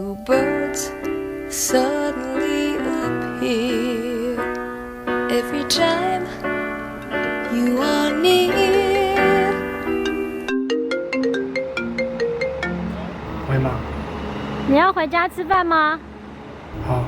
Two birds suddenly appear every time you are near. 喂妈，你要回家吃饭吗？好。